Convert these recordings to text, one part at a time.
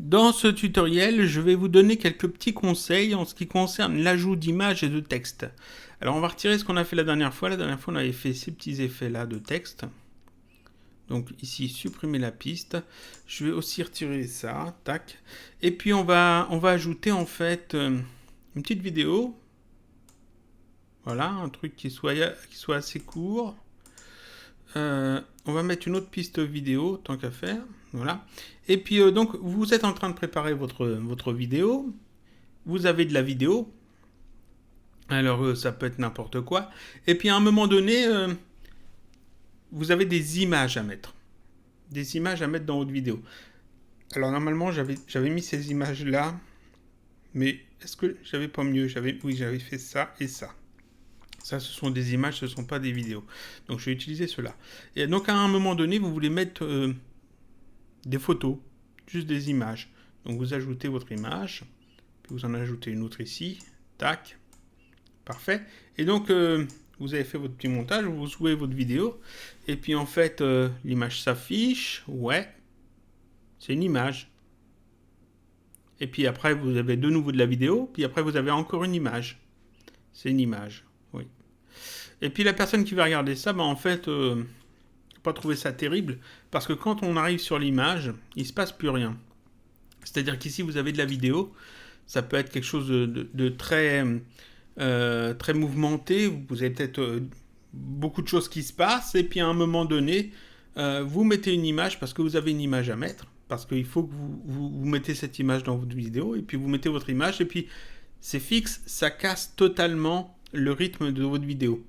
Dans ce tutoriel, je vais vous donner quelques petits conseils en ce qui concerne l'ajout d'images et de texte. Alors on va retirer ce qu'on a fait la dernière fois. La dernière fois on avait fait ces petits effets là de texte. Donc ici supprimer la piste. Je vais aussi retirer ça, tac. Et puis on va ajouter en fait une petite vidéo. Voilà, un truc qui soit assez court. On va mettre une autre piste vidéo, tant qu'à faire. Voilà. Et puis, donc, vous êtes en train de préparer votre vidéo. Vous avez de la vidéo. Alors, ça peut être n'importe quoi. Et puis, à un moment donné, vous avez des images à mettre. Des images à mettre dans votre vidéo. Alors, normalement, j'avais mis ces images-là. Mais est-ce que j'avais pas mieux? Oui, j'avais fait ça et ça. Ça, ce sont des images, ce ne sont pas des vidéos. Donc, je vais utiliser cela. Et donc, à un moment donné, vous voulez mettre des photos, juste des images. Donc, vous ajoutez votre image, puis vous en ajoutez une autre ici. Tac. Parfait. Et donc, vous avez fait votre petit montage, vous jouez votre vidéo. Et puis, en fait, l'image s'affiche. Ouais. C'est une image. Et puis après, vous avez de nouveau de la vidéo. Puis après, vous avez encore une image. C'est une image. Oui. Et puis la personne qui va regarder ça, en fait, pas trouver ça terrible, parce que quand on arrive sur l'image, il se passe plus rien. C'est-à-dire qu'ici, vous avez de la vidéo, ça peut être quelque chose de très, très mouvementé, vous avez peut-être beaucoup de choses qui se passent, et puis à un moment donné, vous mettez une image, parce que vous avez une image à mettre, parce qu'il faut que vous mettez cette image dans votre vidéo, et puis vous mettez votre image, et puis c'est fixe, ça casse totalement le rythme de votre vidéo.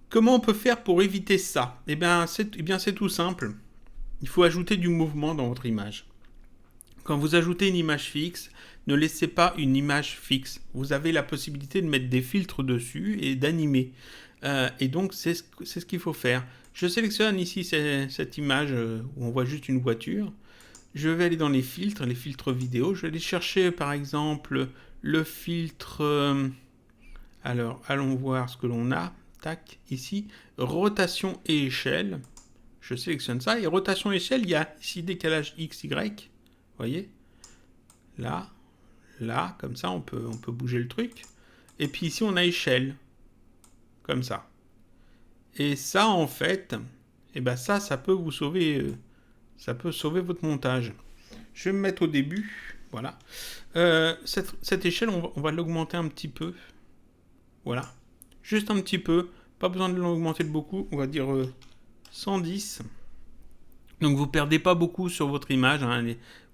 Comment on peut faire pour éviter ça? Eh bien, c'est tout simple. Il faut ajouter du mouvement dans votre image. Quand vous ajoutez une image fixe, ne laissez pas une image fixe. Vous avez la possibilité de mettre des filtres dessus et d'animer. Et donc, c'est ce qu'il faut faire. Je sélectionne ici cette image où on voit juste une voiture. Je vais aller dans les filtres vidéo. Je vais aller chercher, par exemple, le filtre... alors, allons voir ce que l'on a. Tac, ici, rotation et échelle. Je sélectionne ça. Et rotation et échelle, il y a ici décalage X, Y. Vous voyez? Là, là, comme ça, on peut bouger le truc. Et puis ici, on a échelle. Comme ça. Et ça, en fait, ça peut vous sauver... ça peut sauver votre montage. Je vais me mettre au début. Voilà. Cette échelle, on va l'augmenter un petit peu. Voilà. Juste un petit peu. Pas besoin de l'augmenter de beaucoup. On va dire 110. Donc vous ne perdez pas beaucoup sur votre image. Hein,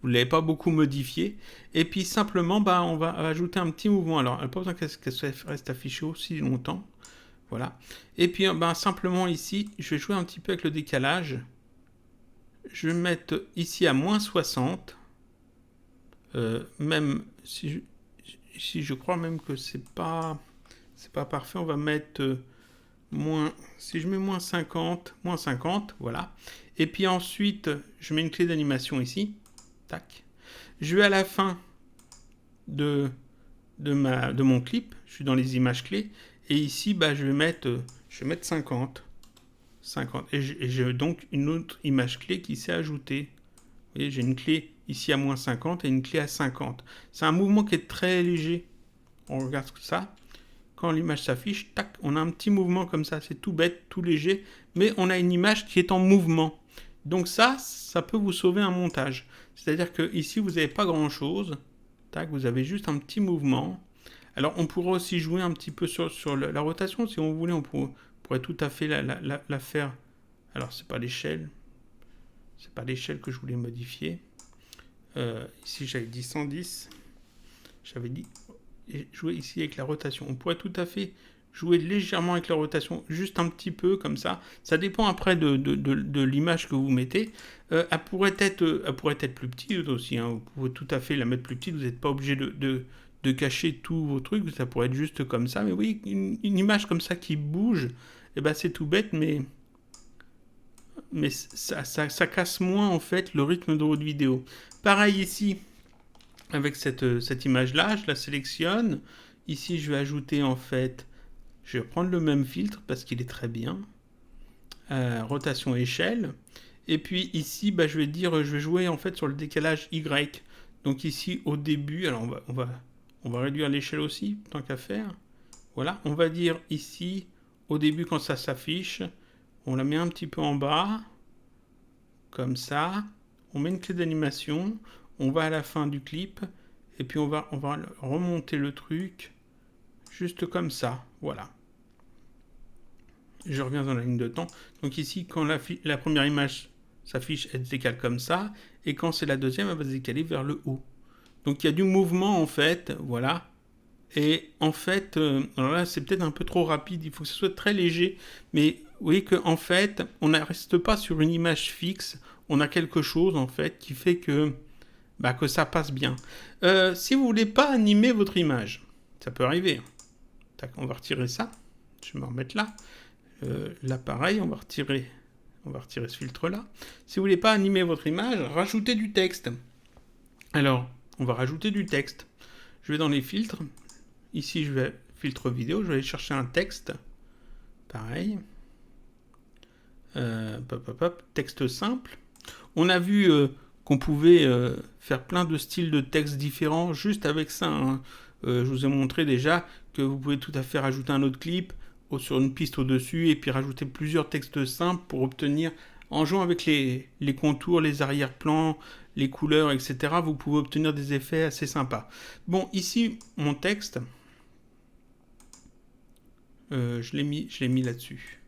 vous ne l'avez pas beaucoup modifié. Et puis simplement, on va ajouter un petit mouvement. Alors, pas besoin qu'elle reste affichée aussi longtemps. Voilà. Et puis simplement ici, je vais jouer un petit peu avec le décalage. Je vais mettre ici à moins 60. Même si je crois même que c'est pas parfait, on va mettre si je mets moins 50, voilà. Et puis ensuite, je mets une clé d'animation ici. Tac. Je vais à la fin de mon clip. Je suis dans les images clés. Et ici, je vais mettre 50. Et j'ai donc une autre image clé qui s'est ajoutée. Vous voyez, j'ai une clé ici à moins 50 et une clé à 50. C'est un mouvement qui est très léger. On regarde ça. Quand l'image s'affiche, tac, on a un petit mouvement comme ça. C'est tout bête, tout léger, mais on a une image qui est en mouvement. Donc ça peut vous sauver un montage. C'est-à-dire que ici, vous n'avez pas grand-chose. Tac, vous avez juste un petit mouvement. Alors, on pourrait aussi jouer un petit peu sur la rotation. Si on voulait, on pourrait tout à fait la faire. Alors, c'est pas l'échelle. C'est pas l'échelle que je voulais modifier. Ici, j'avais dit 110. J'avais dit jouer ici avec la rotation. On pourrait tout à fait jouer légèrement avec la rotation, juste un petit peu comme ça. Ça dépend après de l'image que vous mettez. Elle pourrait être plus petite aussi. Hein. Vous pouvez tout à fait la mettre plus petite. Vous n'êtes pas obligé de cacher tous vos trucs. Ça pourrait être juste comme ça. Mais oui, une image comme ça qui bouge, c'est tout bête, mais ça casse moins en fait le rythme de votre vidéo. Pareil ici, avec cette image-là, je la sélectionne. Ici, je vais ajouter en fait, je vais prendre le même filtre parce qu'il est très bien. Rotation échelle. Et puis ici, je vais jouer en fait sur le décalage Y. Donc ici, au début, alors on va réduire l'échelle aussi, tant qu'à faire. Voilà, on va dire ici, au début, quand ça s'affiche, on la met un petit peu en bas, comme ça. On met une clé d'animation, on va à la fin du clip, et puis on va remonter le truc, juste comme ça, voilà. Je reviens dans la ligne de temps. Donc ici, quand la première image s'affiche, elle se décale comme ça, et quand c'est la deuxième, elle va se décaler vers le haut. Donc il y a du mouvement en fait, voilà. Et en fait, alors là c'est peut-être un peu trop rapide, il faut que ce soit très léger, mais vous voyez qu'en fait, on ne reste pas sur une image fixe, on a quelque chose en fait qui fait que ça passe bien. Si vous voulez pas animer votre image, ça peut arriver. Tac, on va retirer ça, je vais me remettre là. Là pareil, on va retirer ce filtre là. Si vous voulez pas animer votre image, rajoutez du texte. Alors, on va rajouter du texte. Je vais dans les filtres. Ici, je vais filtre vidéo. Je vais aller chercher un texte. Pareil. Texte simple. On a vu qu'on pouvait faire plein de styles de texte différents juste avec ça. Hein. Je vous ai montré déjà que vous pouvez tout à fait rajouter un autre clip sur une piste au-dessus et puis rajouter plusieurs textes simples pour obtenir, en jouant avec les contours, les arrière-plans, les couleurs, etc., vous pouvez obtenir des effets assez sympas. Bon, ici, mon texte, je l'ai mis là-dessus.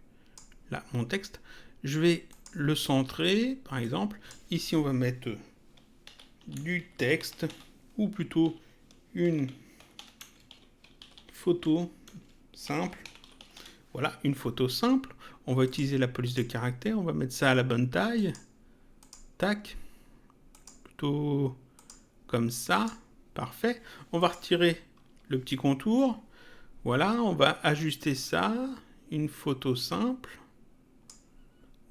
Là, mon texte, je vais le centrer, par exemple. Ici, on va mettre du texte, ou plutôt une photo simple. Voilà, une photo simple. On va utiliser la police de caractère. On va mettre ça à la bonne taille. Tac. Plutôt comme ça. Parfait. On va retirer le petit contour. Voilà, on va ajuster ça. Une photo simple.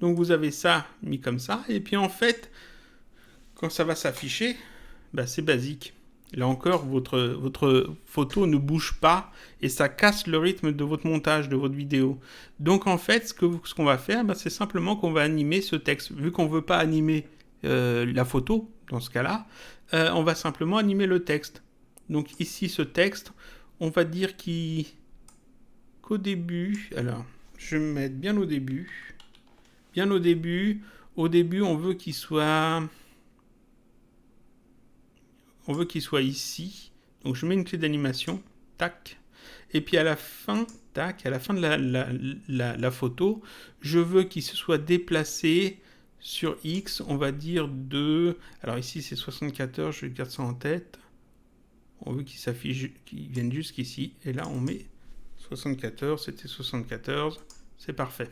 Donc vous avez ça mis comme ça. Et puis en fait, quand ça va s'afficher, c'est basique. Là encore, votre photo ne bouge pas et ça casse le rythme de votre montage, de votre vidéo. Donc en fait, ce qu'on va faire, c'est simplement qu'on va animer ce texte. Vu qu'on ne veut pas animer la photo, dans ce cas-là, on va simplement animer le texte. Donc ici, ce texte, on va dire qu'au début, alors je vais me mettre bien au début. Bien au début, on veut qu'il soit... On veut qu'il soit ici. Donc je mets une clé d'animation. Tac. Et puis à la fin, tac, à la fin de la photo, je veux qu'il se soit déplacé sur X, on va dire de... Alors ici c'est 74, je garde ça en tête. On veut qu'il s'affiche, qu'il vienne jusqu'ici. Et là on met 74, c'était 74. C'est parfait.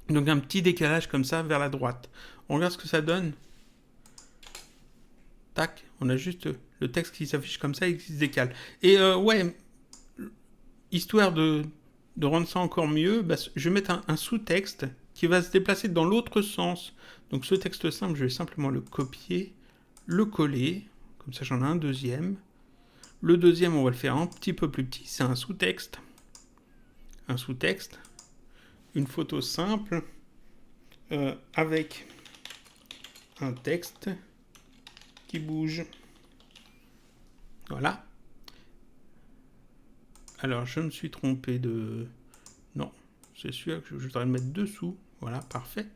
Donc un petit décalage comme ça vers la droite. On regarde ce que ça donne. Tac, on a juste le texte qui s'affiche comme ça et qui se décale. Et ouais, histoire de rendre ça encore mieux, je vais mettre un sous-texte qui va se déplacer dans l'autre sens. Donc ce texte simple, je vais simplement le copier, le coller, comme ça j'en ai un deuxième. Le deuxième, on va le faire un petit peu plus petit, c'est un sous-texte. Un sous-texte, une photo simple, avec un texte qui bouge. Voilà. Alors, je me suis trompé de... Non, c'est celui-là que je voudrais le mettre dessous. Voilà, parfait.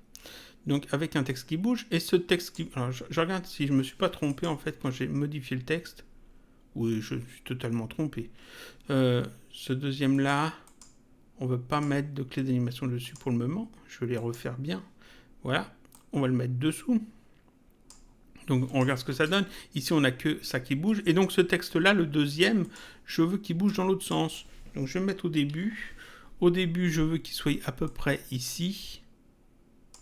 Donc, avec un texte qui bouge. Et ce texte qui... Alors, je regarde si je ne me suis pas trompé, en fait, quand j'ai modifié le texte. Oui, je suis totalement trompé. Ce deuxième-là, on ne veut pas mettre de clé d'animation dessus pour le moment. Je vais les refaire bien. Voilà, on va le mettre dessous. Donc on regarde ce que ça donne. Ici on n'a que ça qui bouge. Et donc ce texte-là, le deuxième, je veux qu'il bouge dans l'autre sens. Donc je vais me mettre au début. Au début, je veux qu'il soit à peu près ici.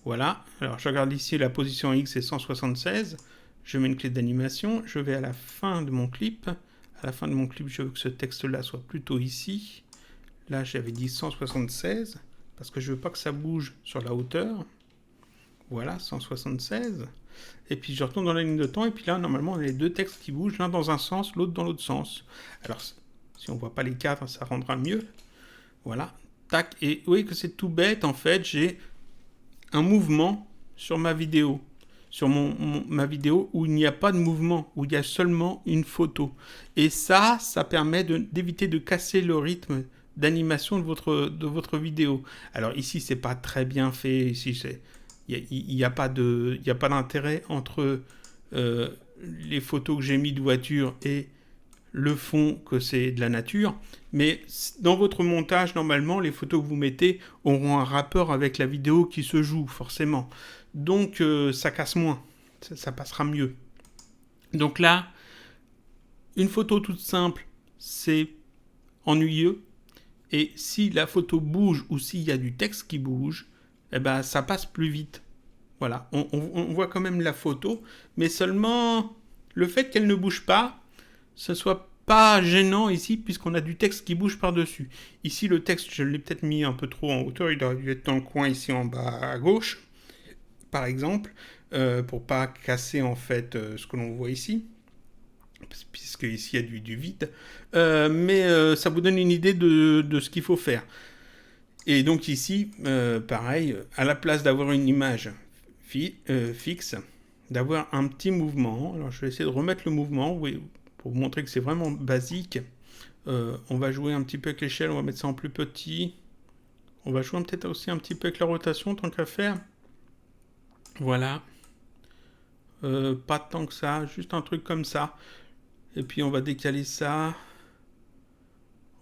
Voilà. Alors je regarde ici, la position X est 176. Je mets une clé d'animation. Je vais à la fin de mon clip. À la fin de mon clip, je veux que ce texte-là soit plutôt ici. Là, j'avais dit 176. Parce que je veux pas que ça bouge sur la hauteur. Voilà, 176. Et puis je retourne dans la ligne de temps, et puis là, normalement, on a les deux textes qui bougent, l'un dans un sens, l'autre dans l'autre sens. Alors, si on ne voit pas les cadres, ça rendra mieux. Voilà, tac. Et vous voyez que c'est tout bête, en fait, j'ai un mouvement sur ma vidéo. sur ma vidéo où il n'y a pas de mouvement, où il y a seulement une photo. Et ça permet d'éviter de casser le rythme d'animation de votre vidéo. Alors ici, c'est pas très bien fait. Ici, il n'y a pas d'intérêt entre les photos que j'ai mis de voiture et le fond que c'est de la nature. Mais dans votre montage, normalement, les photos que vous mettez auront un rapport avec la vidéo qui se joue, forcément. Donc, ça casse moins. Ça passera mieux. Donc là, une photo toute simple, c'est ennuyeux. Et si la photo bouge ou s'il y a du texte qui bouge, eh ben, ça passe plus vite. Voilà, on voit quand même la photo, mais seulement le fait qu'elle ne bouge pas, ce soit pas gênant ici, puisqu'on a du texte qui bouge par-dessus. Ici, le texte, je l'ai peut-être mis un peu trop en hauteur, il aurait dû être dans le coin ici en bas à gauche, par exemple, pour pas casser en fait ce que l'on voit ici, puisque ici il y a du vide, mais ça vous donne une idée de ce qu'il faut faire. Et donc ici, pareil, à la place d'avoir une image fixe, d'avoir un petit mouvement. Alors je vais essayer de remettre le mouvement, oui, pour vous montrer que c'est vraiment basique. On va jouer un petit peu avec l'échelle, on va mettre ça en plus petit. On va jouer peut-être aussi un petit peu avec la rotation, tant qu'à faire. Voilà. Pas tant que ça, juste un truc comme ça. Et puis on va décaler ça.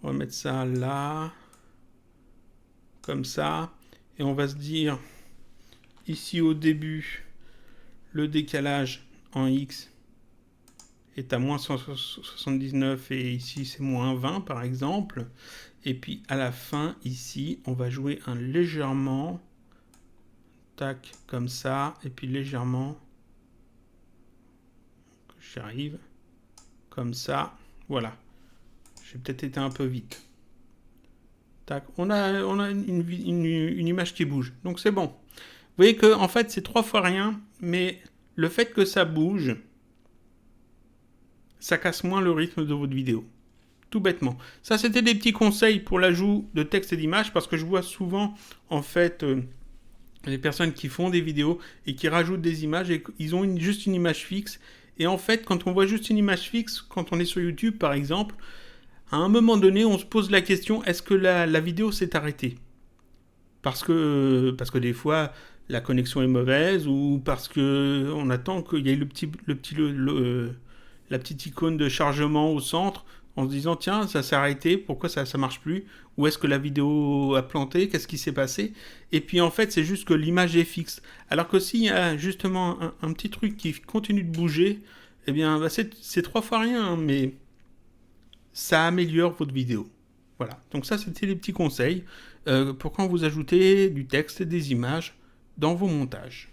On va mettre ça là. Comme ça. Et on va se dire, ici au début, le décalage en X est à moins 179 et ici c'est moins 20 par exemple. Et puis à la fin, ici, on va jouer un légèrement, tac, comme ça, et puis légèrement, j'y arrive, comme ça, voilà. J'ai peut-être été un peu vite. Tac, on a une image qui bouge, donc c'est bon. Vous voyez que en fait c'est 3 fois rien, mais le fait que ça bouge, ça casse moins le rythme de votre vidéo. Tout bêtement. Ça, c'était des petits conseils pour l'ajout de texte et d'images, parce que je vois souvent, en fait, les personnes qui font des vidéos et qui rajoutent des images, et ils ont juste une image fixe. Et en fait, quand on voit juste une image fixe, quand on est sur YouTube, par exemple, à un moment donné, on se pose la question, est-ce que la vidéo s'est arrêtée ? Parce que des fois, la connexion est mauvaise, ou parce qu'on attend qu'il y ait la petite icône de chargement au centre, en se disant tiens, ça s'est arrêté, pourquoi ça marche plus, ou est-ce que la vidéo a planté, qu'est-ce qui s'est passé, et puis en fait c'est juste que l'image est fixe, alors que s'il y a justement un petit truc qui continue de bouger, eh bien bah, c'est 3 fois rien, hein, mais ça améliore votre vidéo. Voilà, donc ça c'était les petits conseils pour quand vous ajoutez du texte et des images dans vos montages.